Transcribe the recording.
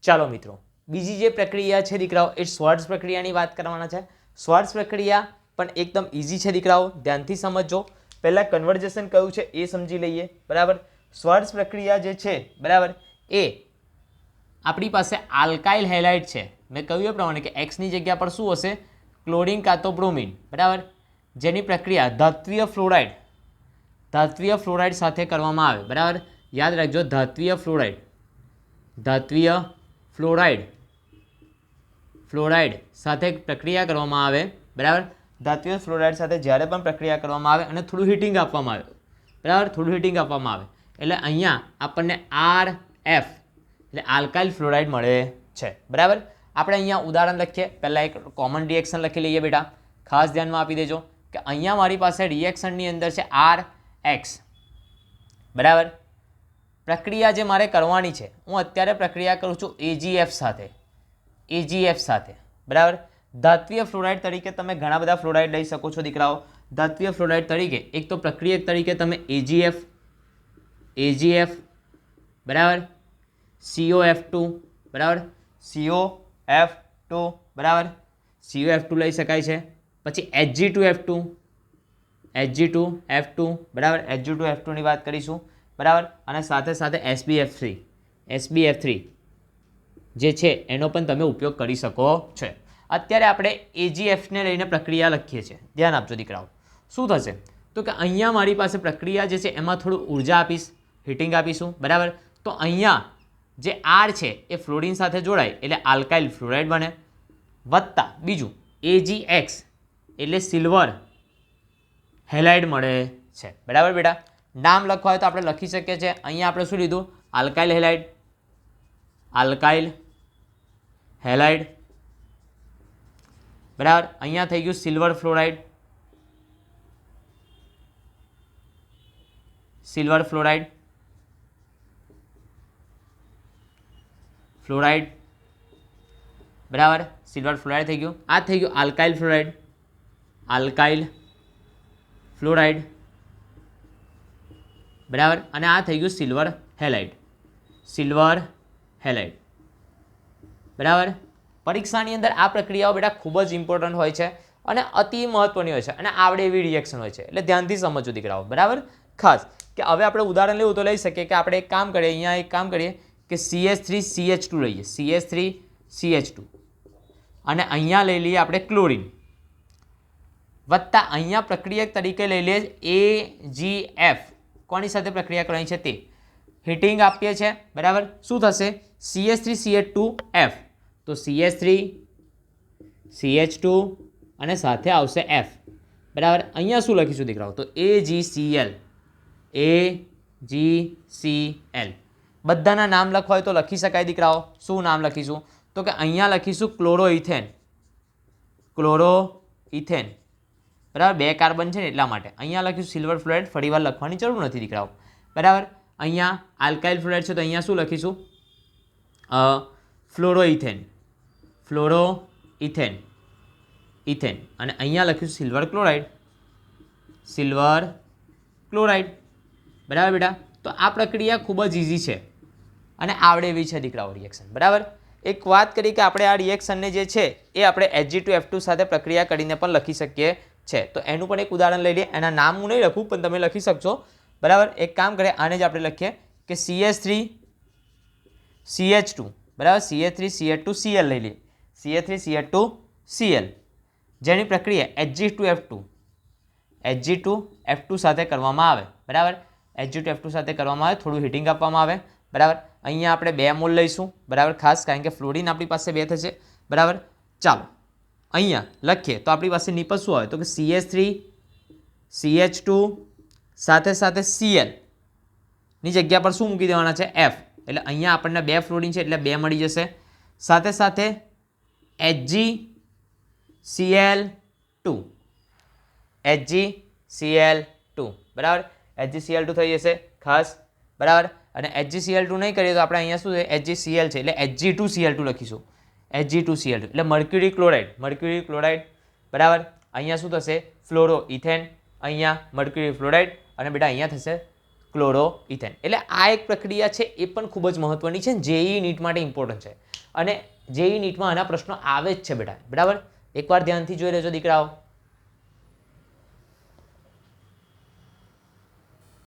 ચાલો મિત્રો, બીજી જે પ્રક્રિયા છે દીકરાઓ એ શ્વાર્ટ્ઝ પ્રક્રિયાની વાત કરવાના છે. શ્વાર્ટ્ઝ પ્રક્રિયા પણ એકદમ ઇઝી છે દીકરાઓ, ધ્યાનથી સમજો. પહેલાં કન્વર્જેશન કયું છે એ સમજી લઈએ. બરાબર, શ્વાર્ટ્ઝ પ્રક્રિયા જે છે બરાબર એ આપણી પાસે આલ્કાઇલ હેલાઇડ છે. મેં કહ્યું એ પ્રમાણે કે એક્સની જગ્યા પર શું હશે? ક્લોરીન કાં તો બ્રોમિન. બરાબર, જેની પ્રક્રિયા ધાત્વિય ફ્લોરાઇડ સાથે કરવામાં આવે. બરાબર, યાદ રાખજો, ધાત્વિય ફ્લોરાઇડ સાથે પ્રક્રિયા કરવામાં આવે. બરાબર, ધાત્વિય ફ્લોરાઇડ સાથે જ્યારે પણ પ્રક્રિયા કરવામાં આવે અને થોડું હીટિંગ આપવામાં આવે. બરાબર, થોડું હીટિંગ આપવામાં આવે એટલે અહીંયા આપણને RF એટલે આલ્કાઇલ ફ્લોરાઇડ મળે છે. બરાબર, આપણે અહીંયા ઉદાહરણ લખીએ. પહેલાં એક કોમન રિએક્શન લખી લઈએ બેટા, ખાસ ધ્યાનમાં આપી દેજો કે અહીંયા મારી પાસે રિએક્શનની અંદર છે RX. બરાબર, પ્રક્રિયા જે મારે કરવાની છે, હું અત્યારે પ્રક્રિયા કરું છું AgF સાથે. બરાબર, ધાત્વિય ફ્લોરાઇડ તરીકે તમે ઘણા બધા ફ્લોરાઇડ લઈ શકો છો દીકરાઓ. ધાત્વિય ફ્લોરાઇડ તરીકે એક તો પ્રક્રિયક તરીકે તમે AgF બરાબર, COF2 બરાબર, COF2 બરાબર, COF2 લઈ શકાય છે. પછી Hg2F2 બરાબર, Hg2F2 ની વાત કરીશું. બરાબર, અને સાથે સાથે SbF3 જે છે એનો પણ તમે ઉપયોગ કરી શકો છો. અત્યારે આપણે AgFને લઈને પ્રક્રિયા લખીએ છીએ. ધ્યાન આપજો દીકરાઓ. શું થશે તો કે અહીંયા મારી પાસે પ્રક્રિયા જે છે એમાં થોડું ઉર્જા આપીશ, હીટિંગ આપીશું. બરાબર, તો અહીંયા જે R છે એ ફ્લોરિન સાથે જોડાય એટલે આલ્કાઇલ ફ્લોરાઇડ બને, વત્તા બીજું AgX એટલે સિલ્વર હેલાઇડ મળે છે. બરાબર બેટા, નામ લખવા હોય તો આપણે લખી શકીએ છીએ. અહીંયા આપણે શું લીધું? Alkyl halide. બરાબર, અહીંયા થઈ ગયું સિલ્વર ફ્લોરાઇડ. બરાબર, સિલ્વર ફ્લોરાઇડ થઈ ગયું. આ થઈ ગયું આલ્કાઇલ ફ્લોરાઇડ. બરાબર, અને આ થઈ ગયું સિલ્વર હેલાઇડ. બરાબર, પરીક્ષાની અંદર આ પ્રક્રિયાઓ બેટા ખૂબ જ ઇમ્પોર્ટન્ટ હોય છે અને અતિ મહત્વની હોય છે અને આવડે એવી રિએક્શન હોય છે. એટલે ધ્યાનથી સમજો દીકરાઓ. બરાબર, ખાસ કે હવે આપણે ઉદાહરણ લેવું તો લઈ શકીએ કે આપણે એક કામ કરીએ કે CH3CH2 લઈએ, CH3CH2 અને અહીંયા લઈ લઈએ આપણે ક્લોરીન, વત્તા અહીંયા પ્રક્રિયક તરીકે લઈ લઈએ AgF. કોની સાથે પ્રક્રિયા કરવાની છે તે હીટિંગ આપીએ છીએ. બરાબર, શું થશે? CH3CH2F, તો CH3CH2 અને સાથે આવશે F. બરાબર, અહીંયા શું લખીશું દીકરાઓ? તો AgCl. બધાના નામ લખવા હોય તો લખી શકાય દીકરાઓ. શું નામ લખીશું? તો કે અહીંયા લખીશું ક્લોરોઇથેન. બરાબર, 2 કાર્બન છે ને એટલા માટે અહીંયા લખીશું સિલ્વર ફ્લોરાઇડ. ફરીવાર લખવાની જરૂર નથી દીકરાઓ. બરાબર, અહીંયા આલ્કાઇલ ફ્લોરાઇડ છે તો અહીંયા શું લખીશું? ફ્લોરોઇથેન. અને અહીંયા લખીશું સિલ્વર ક્લોરાઇડ. બરાબર બેટા, તો આ પ્રક્રિયા ખૂબ જ ઇઝી છે અને આવડે એવી છે દીકરાઓ રિએક્શન. બરાબર, એક વાત કરી કે આપણે આ રિએક્શનને જે છે એ આપણે Hg2F2 સાથે પ્રક્રિયા કરીને પણ લખી શકીએ છે. તો એનું પણ એક ઉદાહરણ લઈ લઈએ. એના નામ હું નહીં લખું પણ તમે લખી શકશો. બરાબર, એક કામ કરીએ, આને જ આપણે લખીએ કે CH3CH2 બરાબર, CH3CH2Cl લઈ લઈએ. CH3CH2Cl જેની પ્રક્રિયા Hg2F2 સાથે કરવામાં આવે. બરાબર, Hg2F2 સાથે કરવામાં આવે, થોડું હીટિંગ આપવામાં આવે. બરાબર, અહીંયા આપણે 2 મોલ લઈશું. બરાબર, ખાસ કારણ કે ફ્લોરિન આપણી પાસે 2 થશે. બરાબર, ચાલો અહીંયા લખીએ તો આપણી પાસે નિપજ શું આવે? તો કે CH3CH2 સાથે Cl ની જગ્યા પર શું મૂકી દેવાના છે? F. એટલે અહીંયા આપણને 2 ફ્લોરિન છે એટલે 2 મળી જશે. સાથે HgCl2. બરાબર, HgCl2 થઈ જશે ખાસ. બરાબર, અને HgCl2 નહીં કરીએ તો આપણે અહીંયા શું છે? HgCl છે એટલે Hg2Cl2 લખીશું. Hg2Cl2 એટલે મર્ક્યુરી ક્લોરાઇડ. બરાબર, અહીંયા શું થશે? ફ્લોરોઇથેન. અહીંયા મર્ક્યુરી ફ્લોરાઇડ અને બેટા અહીંયા થશે ક્લોરોઇથેન. એટલે આ એક પ્રક્રિયા છે એ પણ ખૂબ જ મહત્વની છે, જેઈ નીટ માટે ઇમ્પોર્ટન્ટ છે અને જેઈ નીટમાં આના પ્રશ્નો આવે જ છે બેટા. બરાબર, એકવાર ધ્યાનથી જોઈ લેજો દીકરાઓ.